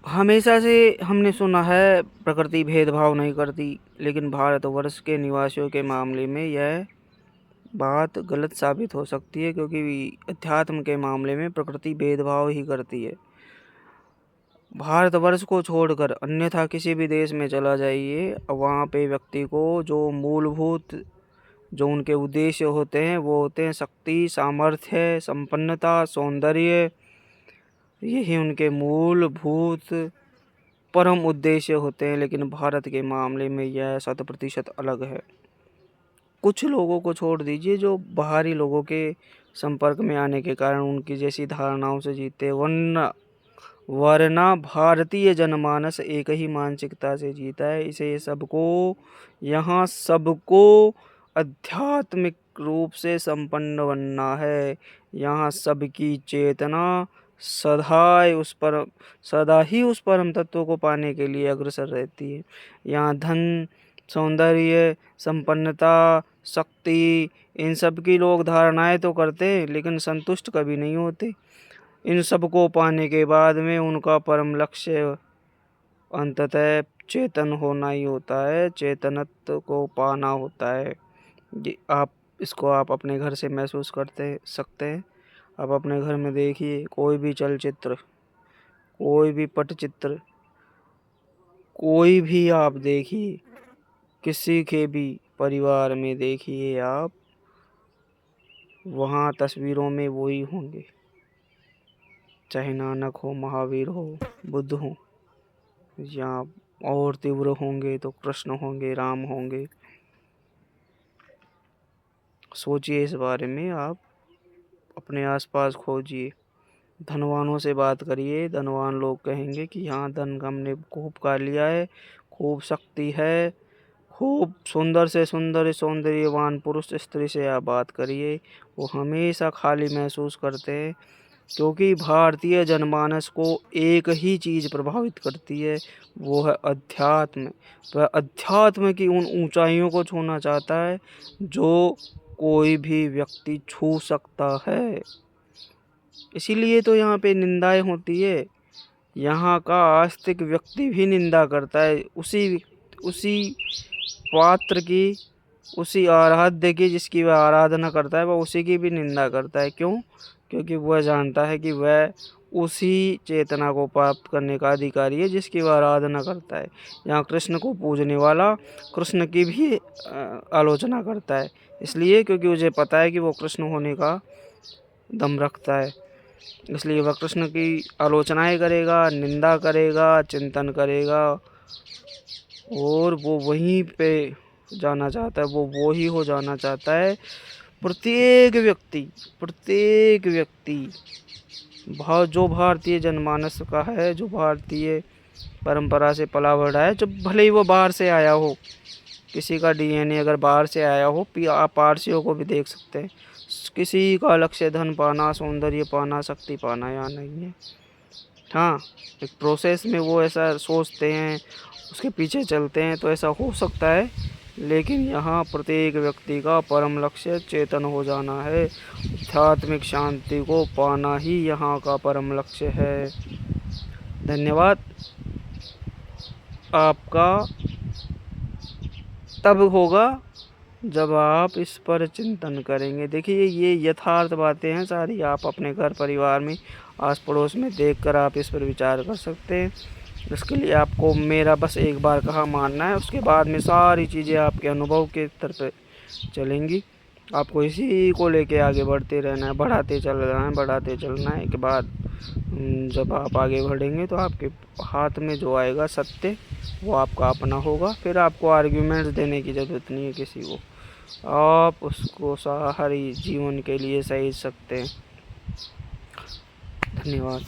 हमेशा से हमने सुना है प्रकृति भेदभाव नहीं करती, लेकिन भारतवर्ष के निवासियों के मामले में यह बात गलत साबित हो सकती है, क्योंकि अध्यात्म के मामले में प्रकृति भेदभाव ही करती है। भारतवर्ष को छोड़कर अन्यथा किसी भी देश में चला जाइए, वहाँ पे व्यक्ति को जो मूलभूत जो उनके उद्देश्य होते हैं वो होते हैं शक्ति, सामर्थ्य, संपन्नता, सौंदर्य। यही उनके मूलभूत परम उद्देश्य होते हैं। लेकिन भारत के मामले में यह 100% अलग है। कुछ लोगों को छोड़ दीजिए जो बाहरी लोगों के संपर्क में आने के कारण उनकी जैसी धारणाओं से जीते, वरना भारतीय जनमानस एक ही मानसिकता से जीता है। इसे यहाँ सबको आध्यात्मिक रूप से संपन्न बनना है। यहाँ सबकी चेतना सदा ही उस परम तत्व को पाने के लिए अग्रसर रहती है। यहाँ धन, सौंदर्य, संपन्नता, शक्ति, इन सब की लोग धारणाएं तो करते हैं, लेकिन संतुष्ट कभी नहीं होते। इन सब को पाने के बाद में उनका परम लक्ष्य अंततः चेतन होना ही होता है, चेतनत्व को पाना होता है। इसको आप अपने घर से महसूस करते सकते हैं। आप अपने घर में देखिए, कोई भी चलचित्र, कोई भी पटचित्र, कोई भी आप देखिए, किसी के भी परिवार में देखिए आप, वहाँ तस्वीरों में वही होंगे। चाहे नानक हो, महावीर हो, बुद्ध हो, या और तीव्र होंगे तो कृष्ण होंगे, राम होंगे। सोचिए इस बारे में, आप अपने आसपास खोजिए, धनवानों से बात करिए। धनवान लोग कहेंगे कि हाँ, धन हमने खूब कर लिया है, खूब शक्ति है, खूब सुंदर से सुंदर सौंदर्यवान पुरुष स्त्री से आप बात करिए, वो हमेशा खाली महसूस करते हैं। क्योंकि भारतीय जनमानस को एक ही चीज़ प्रभावित करती है, वो है अध्यात्म। वह अध्यात्म की उन ऊंचाइयों को छूना चाहता है जो कोई भी व्यक्ति छू सकता है। इसीलिए तो यहाँ पे निंदाएं होती है। यहाँ का आस्तिक व्यक्ति भी निंदा करता है उसी पात्र की, उसी आराध्य की जिसकी वह आराधना करता है, वह उसी की भी निंदा करता है। क्यों? क्योंकि वह जानता है कि वह उसी चेतना को प्राप्त करने का अधिकारी है जिसकी वह आराधना करता है। यहाँ कृष्ण को पूजने वाला कृष्ण की भी आलोचना करता है, इसलिए क्योंकि उसे पता है कि वो कृष्ण होने का दम रखता है। इसलिए वह कृष्ण की आलोचनाएं करेगा, निंदा करेगा, चिंतन करेगा, और वो वहीं पे जाना चाहता है, वो ही हो जाना चाहता है। प्रत्येक व्यक्ति जो भारतीय जनमानस का है, जो भारतीय परंपरा से पला बढ़ा है, जब भले ही वो बाहर से आया हो, किसी का डीएनए अगर बाहर से आया हो, आप पारसियों को भी देख सकते हैं, किसी का लक्ष्य धन पाना, सौंदर्य पाना, शक्ति पाना यहाँ नहीं है। हाँ, एक प्रोसेस में वो ऐसा सोचते हैं, उसके पीछे चलते हैं, तो ऐसा हो सकता है। लेकिन यहाँ प्रत्येक व्यक्ति का परम लक्ष्य चेतन हो जाना है, आध्यात्मिक शांति को पाना ही यहाँ का परम लक्ष्य है। धन्यवाद। आपका तब होगा जब आप इस पर चिंतन करेंगे। देखिए, ये यथार्थ बातें हैं सारी, आप अपने घर परिवार में, आस पड़ोस में देखकर आप इस पर विचार कर सकते हैं। इसके लिए आपको मेरा बस एक बार कहा मानना है, उसके बाद में सारी चीज़ें आपके अनुभव के स्तर पर चलेंगी। आपको इसी को लेके आगे बढ़ते रहना है, बढ़ाते चलना है। के बाद जब आप आगे बढ़ेंगे तो आपके हाथ में जो आएगा सत्य, वो आपका अपना होगा। फिर आपको आर्ग्यूमेंट्स देने की ज़रूरत नहीं है किसी को, आप उसको सारी जीवन के लिए सही सकते हैं। धन्यवाद।